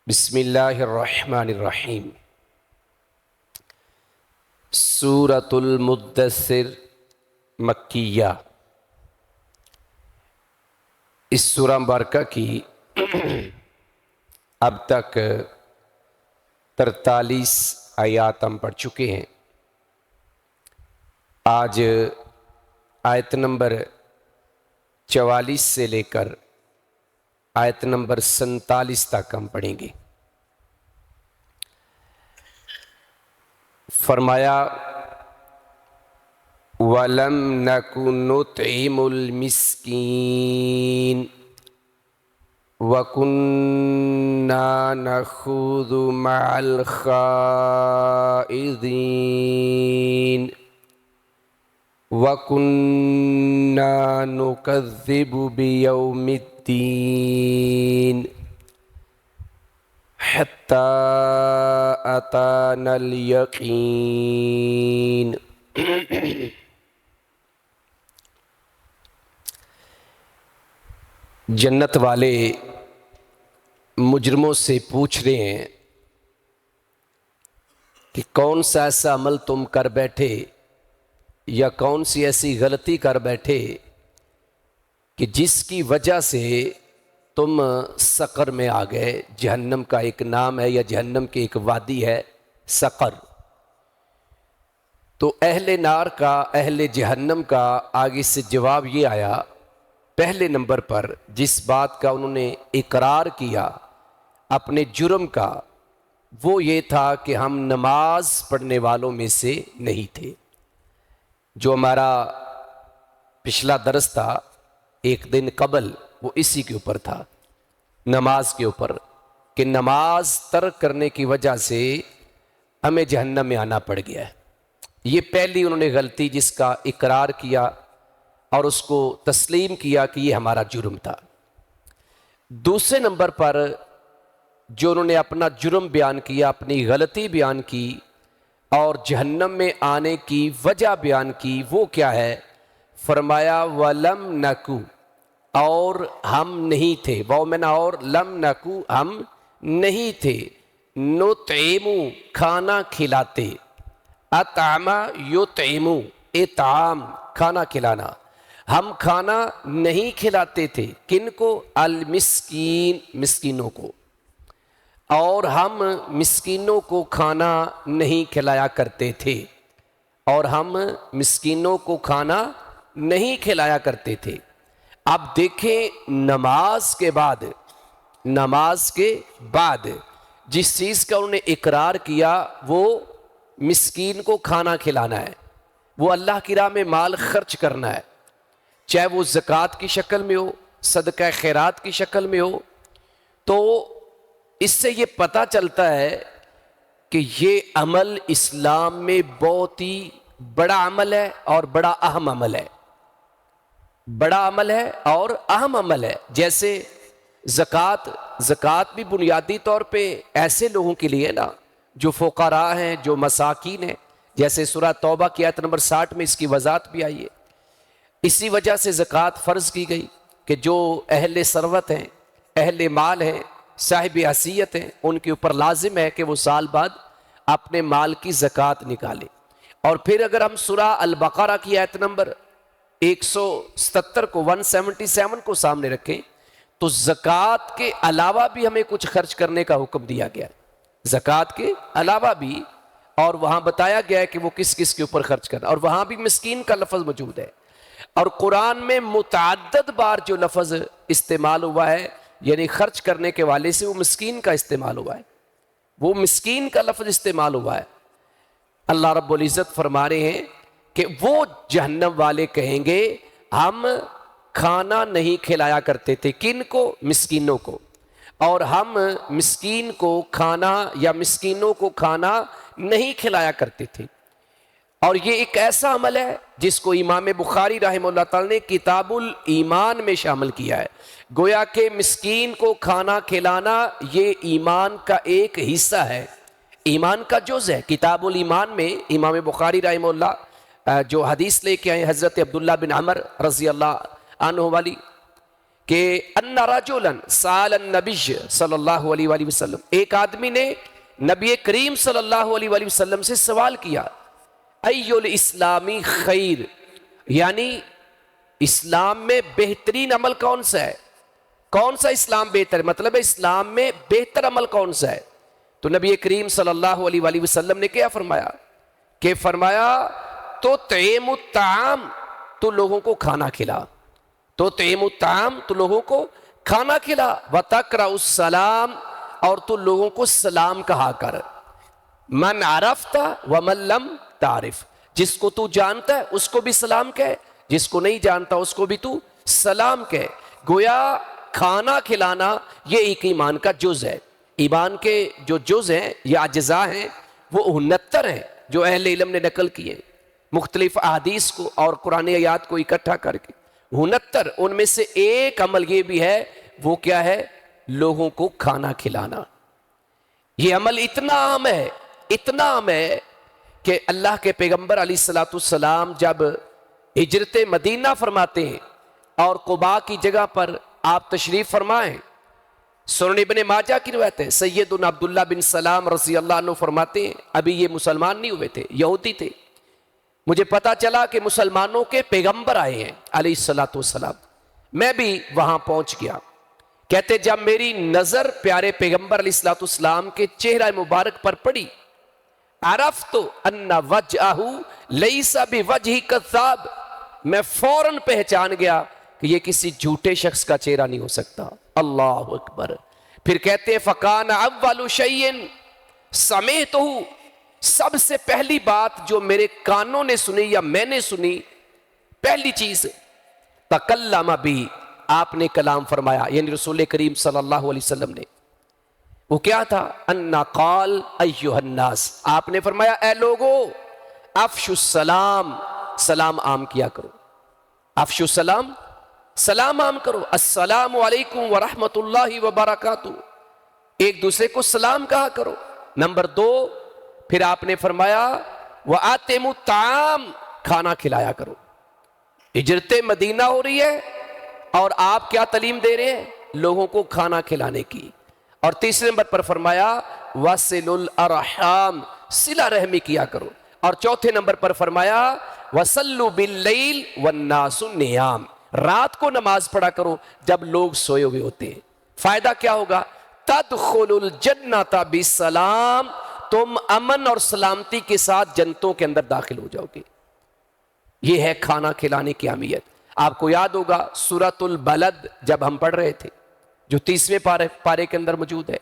بسم اللہ الرحمن الرحیم۔ سورۃ المدثر مکیہ۔ اس سورہ مبارکہ کی اب تک 43 آیات ہم پڑھ چکے ہیں۔ آج آیت نمبر 44 سے لے کر آیت نمبر 47 تک ہم پڑھیں گے۔ فرمایا وَلَمْ نَكُ نُطْعِمُ الْمِسْكِينَ وَكُنَّا نَخُوضُ مَعَ الْخَائِضِينَ وَكُنَّا نُكَذِّبُ بِيَوْمِ الدِّينِ حَتَّى أَتَانَا الْيَقِينُ۔ جنت والے مجرموں سے پوچھ رہے ہیں کہ کون سا ایسا عمل تم کر بیٹھے یا کون سی ایسی غلطی کر بیٹھے کہ جس کی وجہ سے تم سقر میں آ گئے۔ جہنم کا ایک نام ہے یا جہنم کی ایک وادی ہے سقر۔ تو اہل نار کا، اہل جہنم کا آگے سے جواب یہ آیا پہلے نمبر پر، جس بات کا انہوں نے اقرار کیا اپنے جرم کا، وہ یہ تھا کہ ہم نماز پڑھنے والوں میں سے نہیں تھے۔ جو ہمارا پچھلا درس تھا ایک دن قبل، وہ اسی کے اوپر تھا، نماز کے اوپر، کہ نماز ترک کرنے کی وجہ سے ہمیں جہنم میں آنا پڑ گیا ہے۔ یہ پہلی انہوں نے غلطی جس کا اقرار کیا اور اس کو تسلیم کیا کہ یہ ہمارا جرم تھا۔ دوسرے نمبر پر جو انہوں نے اپنا جرم بیان کیا، اپنی غلطی بیان کی اور جہنم میں آنے کی وجہ بیان کی، وہ کیا ہے؟ فرمایا وَلَمْ نَكُ، اور ہم نہیں تھے، واو میں نہ اور لم نکو ہم نہیں تھے، نطعمو کھانا کھلاتے، اطعم یطعم اطعام کھانا کھلانا، ہم کھانا نہیں کھلاتے تھے، کن کو؟ المسکین مسکینوں کو، اور ہم مسکینوں کو کھانا نہیں کھلایا کرتے تھے، اور ہم مسکینوں کو کھانا نہیں کھلایا کرتے تھے۔ اب دیکھیں نماز کے بعد جس چیز کا انہوں نے اقرار کیا وہ مسکین کو کھانا کھلانا ہے، وہ اللہ کی راہ میں مال خرچ کرنا ہے، چاہے وہ زکوٰۃ کی شکل میں ہو، صدقہ خیرات کی شکل میں ہو۔ تو اس سے یہ پتہ چلتا ہے کہ یہ عمل اسلام میں بہت ہی بڑا عمل ہے اور بڑا اہم عمل ہے، بڑا عمل ہے اور اہم عمل ہے۔ جیسے زکوٰۃ بھی بنیادی طور پہ ایسے لوگوں کے لیے نا جو فقراء ہیں، جو مساکین ہیں، جیسے سورہ توبہ کی آیت نمبر 60 میں اس کی وضاحت بھی آئی ہے۔ اسی وجہ سے زکوٰۃ فرض کی گئی کہ جو اہل ثروت ہیں، اہل مال ہیں، صاحب حیثیت ہیں، ان کے اوپر لازم ہے کہ وہ سال بعد اپنے مال کی زکوٰۃ نکالیں۔ اور پھر اگر ہم سورہ البقرہ کی آیت نمبر 177 کو 177 کو سامنے رکھیں تو زکوٰۃ کے علاوہ بھی ہمیں کچھ خرچ کرنے کا حکم دیا گیا ہے، زکوٰۃ کے علاوہ بھی، اور وہاں بتایا گیا ہے کہ وہ کس کس کے اوپر خرچ کرنا، اور وہاں بھی مسکین کا لفظ موجود ہے۔ اور قرآن میں متعدد بار جو لفظ استعمال ہوا ہے، یعنی خرچ کرنے کے والے سے، وہ مسکین کا استعمال ہوا ہے، وہ مسکین کا لفظ استعمال ہوا ہے۔ اللہ رب العزت فرما رہے ہیں کہ وہ جہنم والے کہیں گے ہم کھانا نہیں کھلایا کرتے تھے، کن کو؟ مسکینوں کو، اور ہم مسکین کو کھانا یا مسکینوں کو کھانا نہیں کھلایا کرتے تھے۔ اور یہ ایک ایسا عمل ہے جس کو امام بخاری رحمہ اللہ تعالی نے کتاب الایمان میں شامل کیا ہے، گویا کہ مسکین کو کھانا کھلانا یہ ایمان کا ایک حصہ ہے، ایمان کا جز ہے۔ کتاب الایمان میں امام بخاری رحمہ اللہ جو حدیث لے کے آئے حضرت عبداللہ بن عمر رضی اللہ عنہ والی، کہ ان رجلا سال النبی صلی اللہ علیہ وآلہ وسلم، ایک آدمی نے نبی کریم صلی اللہ علیہ وآلہ وسلم سے سوال کیا، ای الاسلامی خیر، یعنی اسلام میں بہترین عمل کون سا ہے؟ کون سا اسلام بہتر ہے؟ مطلب ہے اسلام میں بہتر عمل کون سا ہے؟ تو نبی کریم صلی اللہ علیہ وآلہ وسلم نے کیا فرمایا کہ فرمایا تو طعام الطعام، تو لوگوں کو کھانا کھلا، تو طعام الطعام، تو لوگوں کو کھانا کھلا، وتقرأ السلام، اور تو لوگوں کو سلام کہا کر، من عرفت ومن لم تعرف، جس کو تو جانتا ہے اس کو بھی سلام کہے، جس کو نہیں جانتا اس کو بھی تو سلام کہے۔ گویا کھانا کھلانا یہ ایک ایمان کا جز ہے۔ ایمان کے جو جز ہیں یا اجزاء ہیں وہ 69 ہیں جو اہل علم نے نقل کیے، مختلف احادیث کو اور قرآن آیات کو اکٹھا کر کے 69، ان میں سے ایک عمل یہ بھی ہے، وہ کیا ہے؟ لوگوں کو کھانا کھلانا۔ یہ عمل اتنا عام ہے، اتنا عام ہے کہ اللہ کے پیغمبر علیہ الصلوۃ والسلام جب ہجرت مدینہ فرماتے ہیں اور قباء کی جگہ پر آپ تشریف فرمائیں، سنن ابن ماجہ کی روایت ہے، سیدنا عبداللہ بن سلام رضی اللہ عنہ فرماتے ہیں، ابھی یہ مسلمان نہیں ہوئے تھے، یہودی تھے، مجھے پتا چلا کہ مسلمانوں کے پیغمبر آئے ہیں علیہ الصلوۃ والسلام، میں بھی وہاں پہنچ گیا۔ کہتے جب میری نظر پیارے پیغمبر علیہ الصلوۃ والسلام کے چہرہ مبارک پر پڑی، عرفت ان وجہہ لیس بوجہ کذاب، میں فوراً پہچان گیا کہ یہ کسی جھوٹے شخص کا چہرہ نہیں ہو سکتا۔ اللہ اکبر۔ پھر کہتے ہیں فکان اول شیء سمعتہ، سب سے پہلی بات جو میرے کانوں نے سنی یا میں نے سنی، پہلی چیز تکلم بھی، آپ نے کلام فرمایا، یعنی رسول کریم صلی اللہ علیہ وسلم نے، وہ کیا تھا؟ انا قال ایھا الناس، آپ نے فرمایا اے لوگو افشوا السلام، سلام عام کیا کرو، افشوا السلام، سلام عام کرو، السلام علیکم ورحمۃ اللہ وبرکاتہ، ایک دوسرے کو سلام کہا کرو۔ نمبر 2، پھر آپ نے فرمایا وَآتِمُوا الطَّعَامَ، کھانا کھلایا کرو۔ ہجرت مدینہ ہو رہی ہے اور آپ کیا تعلیم دے رہے ہیں؟ لوگوں کو کھانا کھلانے کی۔ اور تیسرے نمبر پر فرمایا وَصِلُوا الْأَرْحَامَ، صلہ رحمی کیا کرو۔ اور چوتھے نمبر پر فرمایا وَصَلُّوا بِاللَّيْلِ وَالنَّاسُ نِيَامٌ، رات کو نماز پڑھا کرو جب لوگ سوئے ہوئے ہوتے ہیں۔ فائدہ کیا ہوگا؟ تَدْخُلُوا الْجَنَّةَ بِالسَّلَامِ، تم امن اور سلامتی کے ساتھ جنتوں کے اندر داخل ہو جاؤ گے۔ یہ ہے کھانا کھلانے کی اہمیت۔ آپ کو یاد ہوگا سورۃ البلد جب ہم پڑھ رہے تھے، جو 30ویں پارے کے اندر موجود ہے،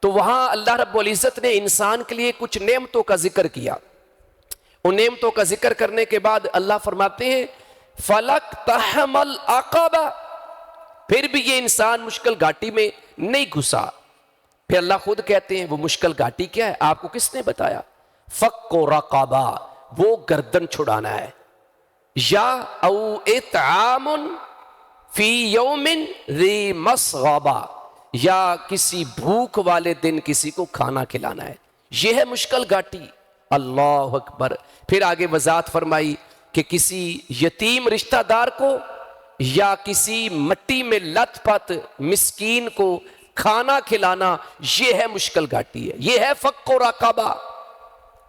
تو وہاں اللہ رب العزت نے انسان کے لیے کچھ نعمتوں کا ذکر کیا۔ ان نعمتوں کا ذکر کرنے کے بعد اللہ فرماتے ہیں فَلَقْتَحَمَ الْعَقَبَةَ، پھر بھی یہ انسان مشکل گھاٹی میں نہیں گھسا۔ پھر اللہ خود کہتے ہیں وہ مشکل گھاٹی کیا ہے؟ آپ کو کس نے بتایا؟ فَقُّ رَقَبَةٍ، وہ گردن چھڑانا ہے، یا او اطعام فی یوم ذی مسغبہ، یا کسی بھوک والے دن کسی کو کھانا کھلانا ہے، یہ ہے مشکل گھاٹی۔ اللہ اکبر۔ پھر آگے وضاحت فرمائی کہ کسی یتیم رشتہ دار کو یا کسی مٹی میں لت پت مسکین کو کھانا کھلانا، یہ ہے مشکل گھاٹی ہے، یہ ہے فق و رقبہ۔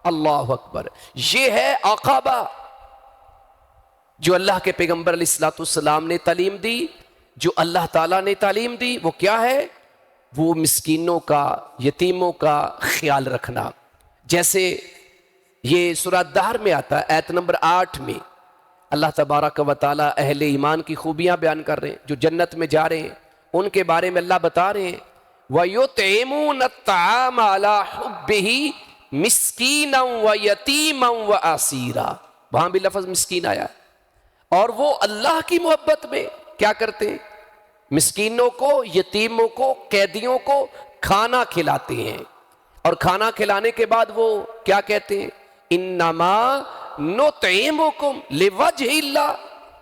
اللہ اکبر۔ یہ ہے عقبہ جو اللہ کے پیغمبر علیہ الصلوۃ والسلام نے تعلیم دی، جو اللہ تعالیٰ نے تعلیم دی، وہ کیا ہے؟ وہ مسکینوں کا، یتیموں کا خیال رکھنا۔ جیسے یہ سورہ دہر میں آتا ہے، آیت نمبر 8 میں اللہ تبارک و تعالیٰ اہل ایمان کی خوبیاں بیان کر رہے ہیں، جو جنت میں جا رہے ہیں ان کے بارے میں اللہ بتا رہے ہیں وَيُطْعِمُونَ الطَّعَامَ عَلَىٰ حُبِّهِ مِسْكِينًا وَيَتِيمًا وَأَسِيرًا، وہاں بھی لفظ مسکین آیا ہے۔ اور وہ اللہ کی محبت میں کیا کرتے ہیں؟ مسکینوں کو، یتیموں کو، قیدیوں کو کھانا کھلاتے ہیں۔ اور کھانا کھلانے کے بعد وہ کیا کہتے ہیں؟ انما نطعمکم لوجہ اللہ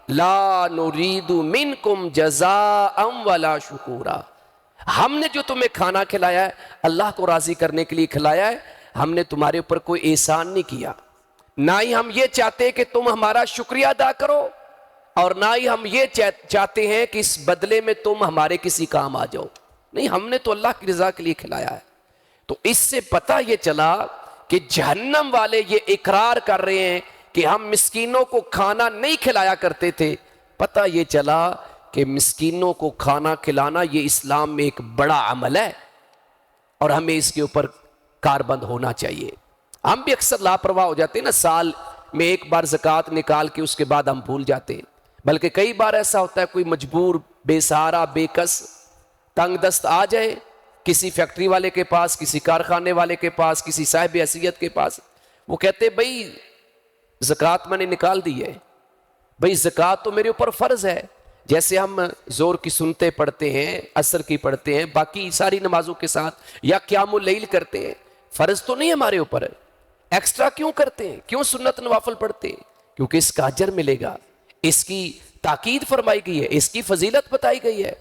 لا نرید منکم جزاء ولا شکورا، ہم نے جو تمہیں کھانا کھلایا ہے اللہ کو راضی کرنے کے لیے کھلایا ہے، ہم نے تمہارے اوپر کوئی احسان نہیں کیا، نہ ہی ہم یہ چاہتے کہ تم ہمارا شکریہ ادا کرو، اور نہ ہی ہم یہ چاہتے ہیں کہ اس بدلے میں تم ہمارے کسی کام آ جاؤ. نہیں, ہم نے تو اللہ کی رضا کے لیے کھلایا ہے. تو اس سے پتہ یہ چلا کہ جہنم والے یہ اقرار کر رہے ہیں کہ ہم مسکینوں کو کھانا نہیں کھلایا کرتے تھے. پتہ یہ چلا کہ مسکینوں کو کھانا کھلانا یہ اسلام میں ایک بڑا عمل ہے اور ہمیں اس کے اوپر کاربند ہونا چاہیے. ہم بھی اکثر لاپرواہ ہو جاتے ہیں نا, سال میں ایک بار زکوٰۃ نکال کے اس کے بعد ہم بھول جاتے ہیں. بلکہ کئی بار ایسا ہوتا ہے کوئی مجبور, بے سہارا, بے کس, تنگ دست آ جائے کسی فیکٹری والے کے پاس, کسی کارخانے والے کے پاس, کسی صاحب حیثیت کے پاس, وہ کہتے بھائی زکوٰۃ میں نے نکال دی ہے, بھائی زکوٰۃ تو میرے اوپر فرض ہے. جیسے ہم زور کی سنتے پڑھتے ہیں, عصر کی پڑھتے ہیں, باقی ساری نمازوں کے ساتھ, یا قیام اللیل کرتے ہیں, فرض تو نہیں ہمارے اوپر ہے, ایکسٹرا کیوں کرتے ہیں, کیوں سنت نوافل پڑھتے ہیں؟ کیونکہ اس کا اجر ملے گا, اس کی تاکید فرمائی گئی ہے, اس کی فضیلت بتائی گئی ہے.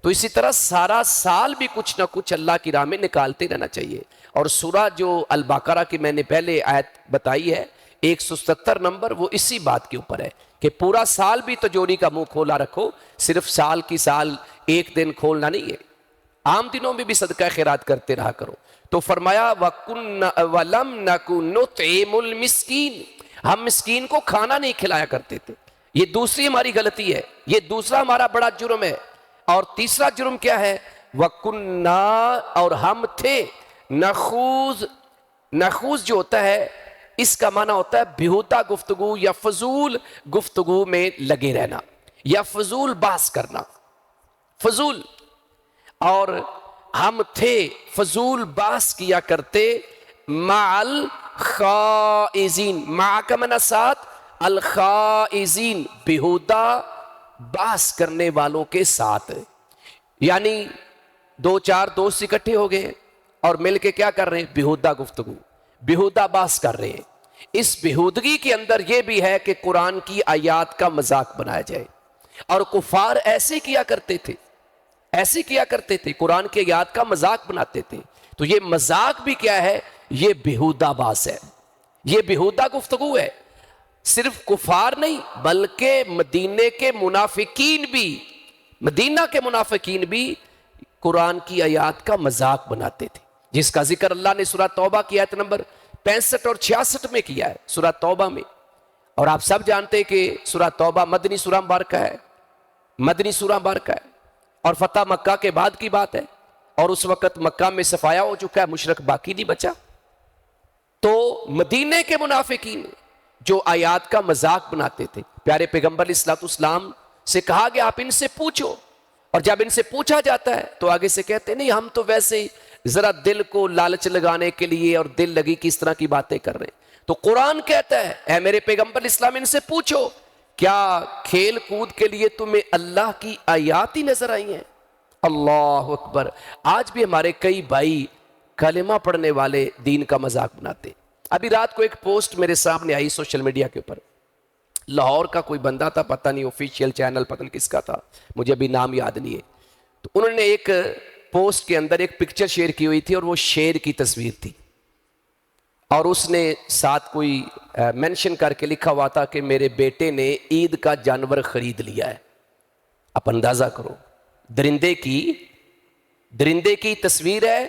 تو اسی طرح سارا سال بھی کچھ نہ کچھ اللہ کی راہ میں نکالتے رہنا چاہیے. اور سورہ جو البقرہ کی میں نے پہلے آیت بتائی ہے 170 نمبر, وہ اسی بات کے اوپر ہے کہ پورا سال بھی تجوری کا منہ کھولا رکھو, صرف سال کی سال ایک دن کھولنا نہیں ہے, عام دنوں میں بھی صدقہ خیرات کرتے رہا کرو. تو فرمایا وَلَمْ نَكُن نُطْعِمُ الْمِسْكِينَ, ہم مسکین کو کھانا نہیں کھلایا کرتے تھے. یہ دوسری ہماری غلطی ہے, یہ دوسرا ہمارا بڑا جرم ہے. اور تیسرا جرم کیا ہے؟ وَكُنَّا, اور ہم تھے, نخوض جو ہوتا ہے اس کا معنی ہوتا ہے بیہودہ گفتگو یا فضول گفتگو میں لگے رہنا یا فضول بحث کرنا, فضول. اور ہم تھے فضول بحث کیا کرتے مع الخائزین, مع کا معنی ساتھ, الخائزین بیہودہ بحث کرنے والوں کے ساتھ. یعنی دو چار دوست اکٹھے ہو گئے اور مل کے کیا کر رہے ہیں؟ بیہودہ گفتگو, بیہودہ بحث کر رہے ہیں. اس بیہودگی کے اندر یہ بھی ہے کہ قرآن کی آیات کا مذاق بنایا جائے. اور کفار ایسے کیا کرتے تھے, ایسے کیا کرتے تھے, قرآن کی آیات کا مذاق بناتے تھے. تو یہ مذاق بھی کیا ہے؟ یہ بیہودہ بحث ہے, یہ بیہودہ گفتگو ہے. صرف کفار نہیں بلکہ مدینے کے منافقین بھی, مدینہ کے منافقین بھی قرآن کی آیات کا مذاق بناتے تھے, جس کا ذکر اللہ نے سورہ توبہ کی آیت نمبر 65 اور 66 میں کیا ہے, سورہ توبہ میں. اور آپ سب جانتے ہیں کہ سورہ توبہ مدنی سورہ مبارکہ ہے, مدنی سورہ مبارکہ ہے, اور فتح مکہ کے بعد کی بات ہے, اور اس وقت مکہ میں صفایا ہو چکا ہے, مشرک باقی نہیں بچا. تو مدینے کے منافقین جو آیات کا مذاق بناتے تھے, پیارے پیغمبر علیہ الصلوۃ والسلام سے کہا گیا آپ ان سے پوچھو, اور جب ان سے پوچھا جاتا ہے تو آگے سے کہتے نہیں ہم تو ویسے ذرا دل کو لالچ لگانے کے لیے اور دل لگی کی اس طرح کی باتیں کر رہے ہیں. تو قرآن کہتا ہے اے میرے پیغمبر اسلام ان سے پوچھو کیا کھیل کود کے لیے تمہیں اللہ کی آیات ہی نظر آئی ہیں؟ اللہ اکبر. آج بھی ہمارے کئی بھائی کلمہ پڑھنے والے دین کا مذاق بناتے. ابھی رات کو ایک پوسٹ میرے سامنے آئی سوشل میڈیا کے اوپر, لاہور کا کوئی بندہ تھا, پتہ نہیں آفیشیل چینل پتہ نہیں کس کا تھا, مجھے ابھی نام یاد نہیں ہے. تو انہوں نے ایک پوسٹ کے اندر ایک پکچر شیئر کی ہوئی تھی اور وہ شیر کی تصویر تھی, اور اس نے ساتھ کوئی مینشن کر کے لکھا ہوا تھا کہ میرے بیٹے نے عید کا جانور خرید لیا ہے. آپ اندازہ کرو, درندے کی تصویر ہے,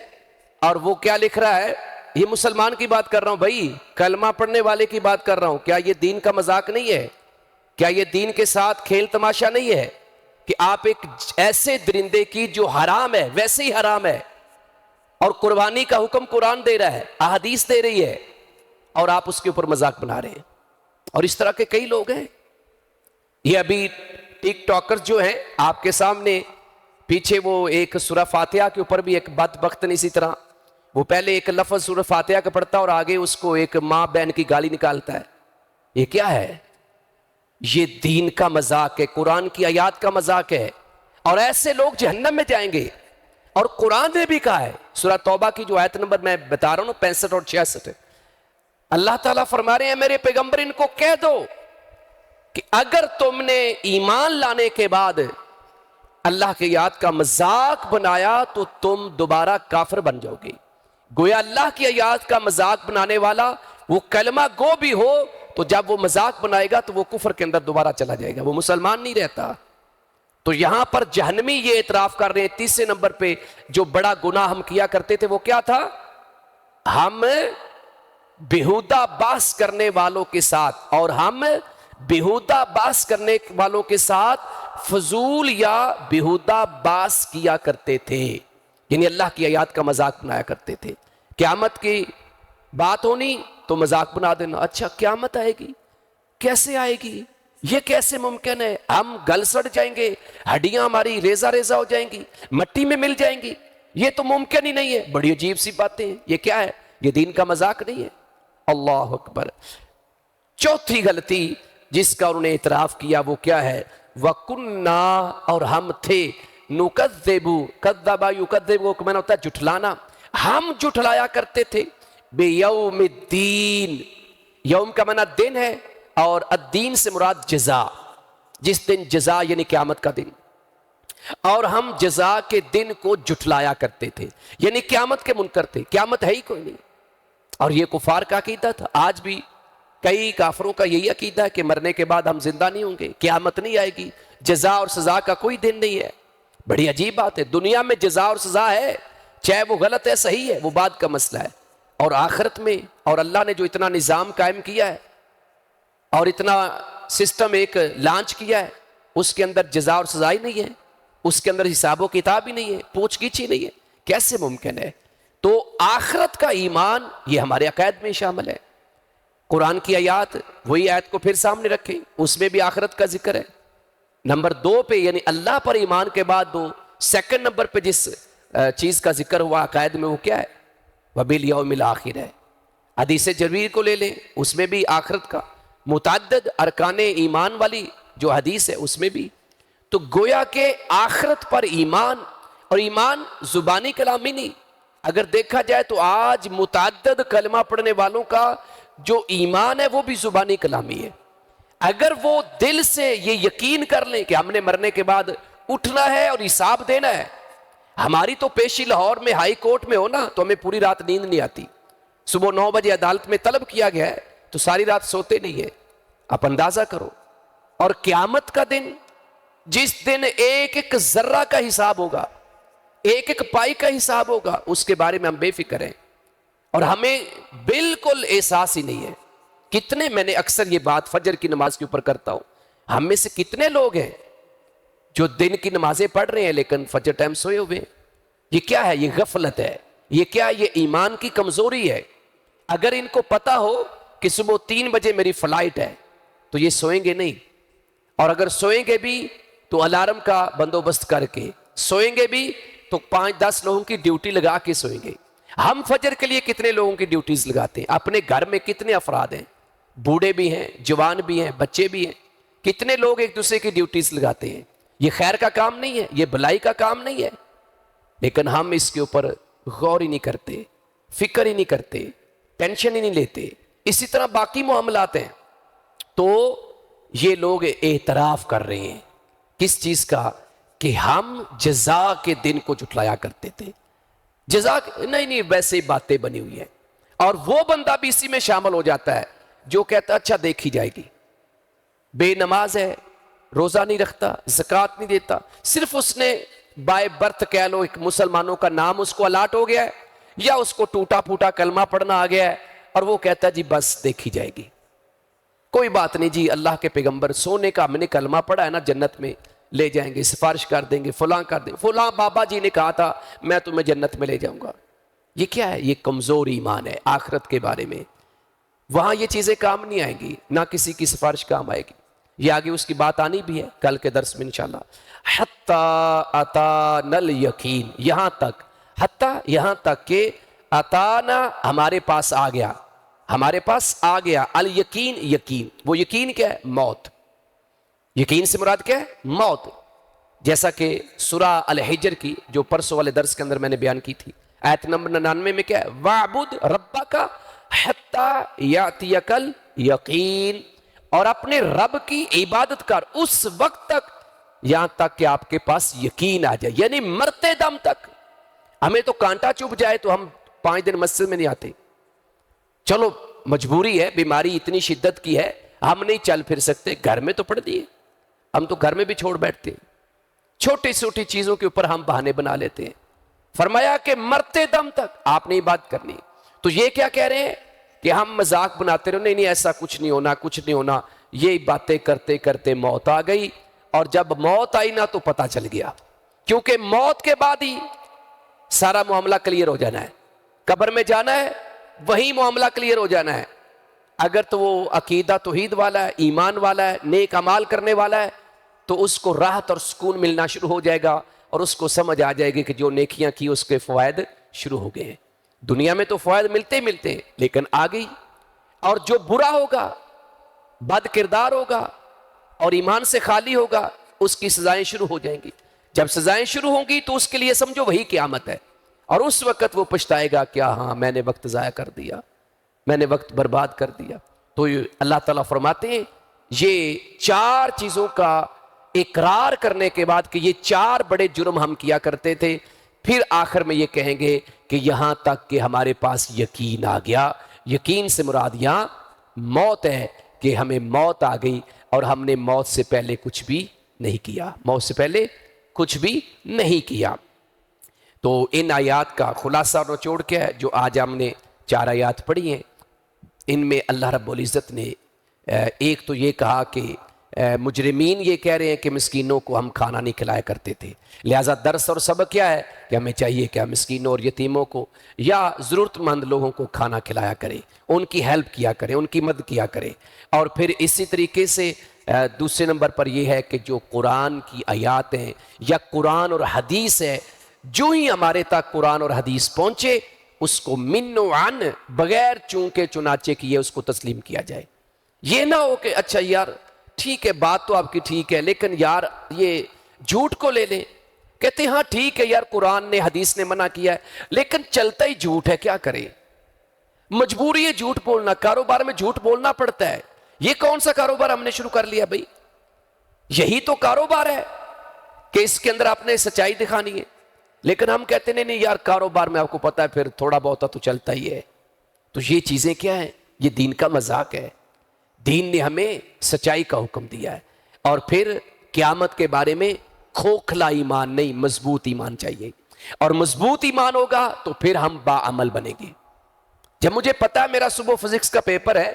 اور وہ کیا لکھ رہا ہے؟ یہ مسلمان کی بات کر رہا ہوں بھائی, کلمہ پڑھنے والے کی بات کر رہا ہوں. کیا یہ دین کا مذاق نہیں ہے؟ کیا یہ دین کے ساتھ کھیل تماشا نہیں ہے کہ آپ ایک ایسے درندے کی جو حرام ہے ویسے ہی حرام ہے, اور قربانی کا حکم قرآن دے رہا ہے, احادیث دے رہی ہے, اور آپ اس کے اوپر مذاق بنا رہے ہیں. اور اس طرح کے کئی لوگ ہیں. یہ ابھی ٹک ٹاکر جو ہیں آپ کے سامنے پیچھے, وہ ایک سورہ فاتحہ کے اوپر بھی ایک بدبخت اسی طرح, وہ پہلے ایک لفظ سورہ فاتحہ کا پڑھتا اور آگے اس کو ایک ماں بہن کی گالی نکالتا ہے. یہ کیا ہے؟ یہ دین کا مذاق ہے, قرآن کی آیات کا مذاق ہے, اور ایسے لوگ جہنم میں جائیں گے. اور قرآن نے بھی کہا ہے, سورہ توبہ کی جو آیت نمبر میں بتا رہا ہوں 65 اور 66, اللہ تعالیٰ فرما رہے ہیں میرے پیغمبر ان کو کہہ دو کہ اگر تم نے ایمان لانے کے بعد اللہ کی آیات کا مذاق بنایا تو تم دوبارہ کافر بن جاؤ گے. گویا اللہ کی آیات کا مذاق بنانے والا وہ کلمہ گو بھی ہو تو جب وہ مذاق بنائے گا تو وہ کفر کے اندر دوبارہ چلا جائے گا، وہ مسلمان نہیں رہتا۔ تو یہاں پر جہنمی یہ اعتراف کر رہے ہیں تیسرے نمبر پہ، جو بڑا گناہ ہم کیا کرتے تھے وہ کیا تھا؟ ہم بیہودہ بحث کرنے والوں کے ساتھ، اور ہم بیہودہ بحث کرنے والوں کے ساتھ فضول یا بیہودہ بحث کیا کرتے تھے، یعنی اللہ کی آیات کا مذاق بنایا کرتے تھے۔ قیامت کی بات ہونی تو مذاق بنا دینا، اچھا قیامت آئے گی، کیسے آئے گی، یہ کیسے ممکن ہے، ہم گل سڑ جائیں گے، ہڈیاں ہماری ریزہ ریزہ ہو جائیں گی، مٹی میں مل جائیں گی، یہ تو ممکن ہی نہیں ہے، بڑی عجیب سی باتیں ہیں، یہ کیا ہے؟ یہ دین کا مذاق نہیں ہے۔ اللہ اکبر۔ چوتھی غلطی جس کا انہوں نے اعتراف کیا وہ کیا ہے؟ وَكُنَّا، اور ہم تھے، نُكَذِّبُ، کذبا یکذب کو میں نے ہوتا ہے جھٹلانا، ہم جھٹلایا کرتے تھے، بِيَوْمِ الدِّينِ، یوم کا معنی دن ہے، اور الدین سے مراد جزا، جس دن جزا یعنی قیامت کا دن، اور ہم جزا کے دن کو جھٹلایا کرتے تھے، یعنی قیامت کے منکر تھے، قیامت ہے ہی کوئی نہیں۔ اور یہ کفار کا عقیدہ تھا، آج بھی کئی کافروں کا یہی عقیدہ ہے کہ مرنے کے بعد ہم زندہ نہیں ہوں گے، قیامت نہیں آئے گی، جزا اور سزا کا کوئی دن نہیں ہے۔ بڑی عجیب بات ہے، دنیا میں جزا اور سزا ہے، چاہے وہ غلط ہے صحیح ہے وہ بعد کا مسئلہ ہے، اور آخرت میں، اور اللہ نے جو اتنا نظام قائم کیا ہے اور اتنا سسٹم ایک لانچ کیا ہے، اس کے اندر جزا اور سزا ہی نہیں ہے، اس کے اندر حساب و کتاب ہی نہیں ہے، پوچھ گچھ ہی نہیں ہے، کیسے ممکن ہے؟ تو آخرت کا ایمان یہ ہمارے عقائد میں شامل ہے۔ قرآن کی آیات، وہی آیت کو پھر سامنے رکھیں، اس میں بھی آخرت کا ذکر ہے۔ نمبر 2 پہ یعنی اللہ پر ایمان کے بعد سیکنڈ نمبر پہ جس چیز کا ذکر ہوا عقائد میں وہ کیا ہے؟ وَبِالْيَوْمِ الْآخِرِ ہے۔ حدیث جبیر کو لے لیں، اس میں بھی آخرت کا متعدد ارکان ایمان والی جو حدیث ہے اس میں بھی، تو گویا کہ آخرت پر ایمان، اور ایمان زبانی کلام ہی نہیں، اگر دیکھا جائے تو آج متعدد کلمہ پڑھنے والوں کا جو ایمان ہے وہ بھی زبانی کلامی ہے۔ اگر وہ دل سے یہ یقین کر لیں کہ ہم نے مرنے کے بعد اٹھنا ہے اور حساب دینا ہے، ہماری تو پیشی لاہور میں ہائی کورٹ میں ہونا تو ہمیں پوری رات نیند نہیں آتی، صبح 9 بجے عدالت میں طلب کیا گیا ہے تو ساری رات سوتے نہیں ہیں، آپ اندازہ کرو۔ اور قیامت کا دن، جس دن ایک ایک ذرہ کا حساب ہوگا، ایک ایک پائی کا حساب ہوگا، اس کے بارے میں ہم بے فکر ہیں، اور ہمیں بالکل احساس ہی نہیں ہے۔ کتنے، میں نے اکثر یہ بات فجر کی نماز کے اوپر کرتا ہوں، ہم میں سے کتنے لوگ ہیں جو دن کی نمازیں پڑھ رہے ہیں لیکن فجر ٹائم سوئے ہوئے ہیں؟ یہ کیا ہے؟ یہ غفلت ہے، یہ کیا؟ یہ ایمان کی کمزوری ہے۔ اگر ان کو پتا ہو کہ صبح 3 بجے میری فلائٹ ہے تو یہ سوئیں گے نہیں، اور اگر سوئیں گے بھی تو الارم کا بندوبست کر کے سوئیں گے بھی تو 5-10 لوگوں کی ڈیوٹی لگا کے سوئیں گے۔ ہم فجر کے لیے کتنے لوگوں کی ڈیوٹیز لگاتے ہیں؟ اپنے گھر میں کتنے افراد ہیں، بوڑھے بھی ہیں، جوان بھی ہیں، بچے بھی ہیں، کتنے لوگ ایک دوسرے کی ڈیوٹیز لگاتے ہیں؟ یہ خیر کا کام نہیں ہے، یہ بھلائی کا کام نہیں ہے، لیکن ہم اس کے اوپر غور ہی نہیں کرتے، فکر ہی نہیں کرتے، ٹینشن ہی نہیں لیتے۔ اسی طرح باقی معاملات ہیں۔ تو یہ لوگ اعتراف کر رہے ہیں کس چیز کا؟ کہ ہم جزا کے دن کو جھٹلایا کرتے تھے۔ جزا نہیں، ویسے ہی باتیں بنی ہوئی ہیں، اور وہ بندہ بھی اسی میں شامل ہو جاتا ہے جو کہتا ہے اچھا دیکھی جائے گی، بے نماز ہے، روزہ نہیں رکھتا، زکوٰۃ نہیں دیتا، صرف اس نے بائے برتھ کہہ لو ایک مسلمانوں کا نام اس کو الاٹ ہو گیا ہے، یا اس کو ٹوٹا پھوٹا کلمہ پڑھنا آ گیا ہے، اور وہ کہتا ہے جی بس دیکھی جائے گی، کوئی بات نہیں جی، اللہ کے پیغمبر سونے کا میں نے کلمہ پڑھا ہے نا، جنت میں لے جائیں گے، سفارش کر دیں گے، فلاں کر دیں گے، فلاں بابا جی نے کہا تھا میں تمہیں جنت میں لے جاؤں گا۔ یہ کیا ہے؟ یہ کمزور ایمان ہے آخرت کے بارے میں۔ وہاں یہ چیزیں کام نہیں آئیں گی، نہ کسی کی سفارش کام آئے گی، یہ آگے اس کی بات آنی بھی ہے کل کے درس میں انشاءاللہ۔ حتی اتانا الیقین، یہاں تک، حتی یہاں تک کہ اتانا ہمارے پاس آ گیا، ہمارے پاس آ گیا، الیقین یقین، وہ یقین کیا ہے؟ موت۔ یقین سے مراد کیا ہے؟ موت۔ جیسا کہ سورہ الحجر کی جو پرسوں والے درس کے اندر میں نے بیان کی تھی، آیت نمبر 99 میں کیا ہے؟ وَاعْبُدْ رَبَّكَ حَتَّى يَأْتِيَكَ الْيَقِينُ، اور اپنے رب کی عبادت کر اس وقت تک یہاں تک کہ آپ کے پاس یقین آ جائے، یعنی مرتے دم تک۔ ہمیں تو کانٹا چبھ جائے تو ہم 5 دن مسجد میں نہیں آتے، چلو مجبوری ہے، بیماری اتنی شدت کی ہے، ہم نہیں چل پھر سکتے، گھر میں تو پڑ دیے، ہم تو گھر میں بھی چھوڑ بیٹھتے ہیں، چھوٹی چھوٹی چیزوں کے اوپر ہم بہانے بنا لیتے ہیں۔ فرمایا کہ مرتے دم تک آپ نے بات کرنی۔ تو یہ کیا کہہ رہے ہیں کہ ہم مذاق بناتے رہے، نہیں نہیں ایسا کچھ نہیں ہونا، کچھ نہیں ہونا، یہ باتیں کرتے کرتے موت آ گئی، اور جب موت آئی نا تو پتہ چل گیا، کیونکہ موت کے بعد ہی سارا معاملہ کلیئر ہو جانا ہے۔ قبر میں جانا ہے، وہی معاملہ کلیئر ہو جانا ہے۔ اگر تو وہ عقیدہ توحید والا ہے، ایمان والا ہے، نیک اعمال کرنے والا ہے، تو اس کو راحت اور سکون ملنا شروع ہو جائے گا، اور اس کو سمجھ آ جائے گی کہ جو نیکیاں کی اس کے فوائد شروع ہو گئے ہیں۔ دنیا میں تو فوائد ملتے ملتے ہیں، لیکن آ گئی۔ اور جو برا ہوگا، بد کردار ہوگا اور ایمان سے خالی ہوگا، اس کی سزائیں شروع ہو جائیں گی۔ جب سزائیں شروع ہوں گی تو اس کے لیے سمجھو وہی قیامت ہے، اور اس وقت وہ پچھتائے گا، کیا ہاں میں نے وقت ضائع کر دیا، میں نے وقت برباد کر دیا۔ تو اللہ تعالیٰ فرماتے ہیں یہ چار چیزوں کا اقرار کرنے کے بعد کہ یہ چار بڑے جرم ہم کیا کرتے تھے، پھر آخر میں یہ کہیں گے کہ یہاں تک کہ ہمارے پاس یقین آ گیا۔ یقین سے مراد یہاں موت ہے، کہ ہمیں موت آ گئی اور ہم نے موت سے پہلے کچھ بھی نہیں کیا، موت سے پہلے کچھ بھی نہیں کیا۔ تو ان آیات کا خلاصہ اور نچوڑ کیا ہے؟ جو آج ہم نے چار آیات پڑھی ہیں، ان میں اللہ رب العزت نے ایک تو یہ کہا کہ مجرمین یہ کہہ رہے ہیں کہ مسکینوں کو ہم کھانا نہیں کھلایا کرتے تھے، لہٰذا درس اور سبق کیا ہے کہ ہمیں چاہیے کہ ہم مسکینوں اور یتیموں کو یا ضرورت مند لوگوں کو کھانا کھلایا کریں، ان کی ہیلپ کیا کریں، ان کی مدد کیا کریں۔ اور پھر اسی طریقے سے دوسرے نمبر پر یہ ہے کہ جو قرآن کی آیات ہیں یا قرآن اور حدیث ہے، جو ہی ہمارے تک قرآن اور حدیث پہنچے اس کو من و عن بغیر چونکے چنانچے کیے اس کو تسلیم کیا جائے۔ یہ نہ ہو کہ اچھا یار ٹھیک ہے بات تو آپ کی ٹھیک ہے، لیکن یار یہ جھوٹ کو لے لیں، کہتے ہیں ہاں ٹھیک ہے یار قرآن نے حدیث نے منع کیا ہے، لیکن چلتا ہی جھوٹ ہے، کیا کریں، مجبوری ہے جھوٹ بولنا، کاروبار میں جھوٹ بولنا پڑتا ہے۔ یہ کون سا کاروبار ہم نے شروع کر لیا بھائی؟ یہی تو کاروبار ہے کہ اس کے اندر آپ نے سچائی دکھانی ہے، لیکن ہم کہتے ہیں نہیں یار کاروبار میں آپ کو پتا ہے پھر تھوڑا بہت تو چلتا ہی ہے۔ تو یہ چیزیں کیا ہیں؟ یہ دین کا مذاق ہے۔ دین نے ہمیں سچائی کا حکم دیا ہے، اور پھر قیامت کے بارے میں کھوکھلا ایمان نہیں، مضبوط ایمان چاہیے، اور مضبوط ایمان ہوگا تو پھر ہم باعمل بنیں گے۔ جب مجھے پتا ہے میرا صبح فزکس کا پیپر ہے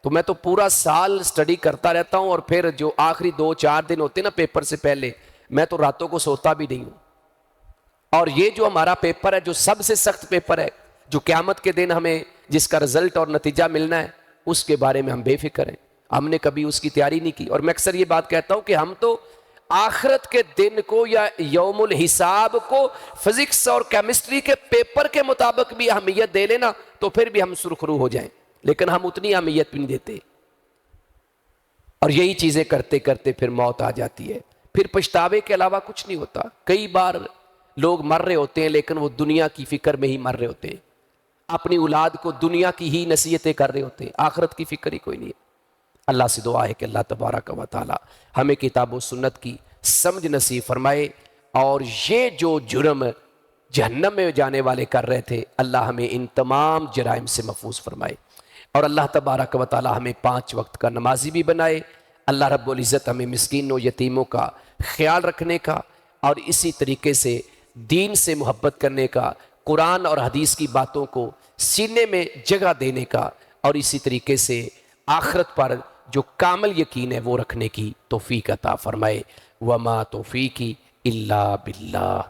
تو میں تو پورا سال سٹڈی کرتا رہتا ہوں، اور پھر جو آخری 2-4 دن ہوتے ہیں نا پیپر سے پہلے، میں تو راتوں کو سوتا بھی نہیں ہوں۔ اور یہ جو ہمارا پیپر ہے، جو سب سے سخت پیپر ہے، جو قیامت کے دن ہمیں جس کا رزلٹ اور نتیجہ ملنا ہے، اس کے بارے میں ہم بے فکر ہیں، ہم نے کبھی اس کی تیاری نہیں کی۔ اور میں اکثر یہ بات کہتا ہوں کہ ہم تو آخرت کے دن کو یا یوم الحساب کو فزکس اور کیمسٹری کے پیپر کے مطابق بھی اہمیت دے لینا تو پھر بھی ہم سرخرو ہو جائیں، لیکن ہم اتنی اہمیت بھی نہیں دیتے، اور یہی چیزیں کرتے کرتے پھر موت آ جاتی ہے، پھر پچھتاوے کے علاوہ کچھ نہیں ہوتا۔ کئی بار لوگ مر رہے ہوتے ہیں لیکن وہ دنیا کی فکر میں ہی مر رہے ہوتے ہیں، اپنی اولاد کو دنیا کی ہی نصیحتیں کر رہے ہوتے ہیں، آخرت کی فکر ہی کوئی نہیں ہے۔ اللہ سے دعا ہے کہ اللہ تبارک و تعالی ہمیں کتاب و سنت کی سمجھ نصیب فرمائے، اور یہ جو جرم جہنم میں جانے والے کر رہے تھے، اللہ ہمیں ان تمام جرائم سے محفوظ فرمائے، اور اللہ تبارک و تعالی ہمیں 5 وقت کا نمازی بھی بنائے۔ اللہ رب العزت ہمیں مسکینوں یتیموں کا خیال رکھنے کا، اور اسی طریقے سے دین سے محبت کرنے کا، قرآن اور حدیث کی باتوں کو سینے میں جگہ دینے کا، اور اسی طریقے سے آخرت پر جو کامل یقین ہے وہ رکھنے کی توفیق عطا فرمائے۔ وما توفیقی الا باللہ۔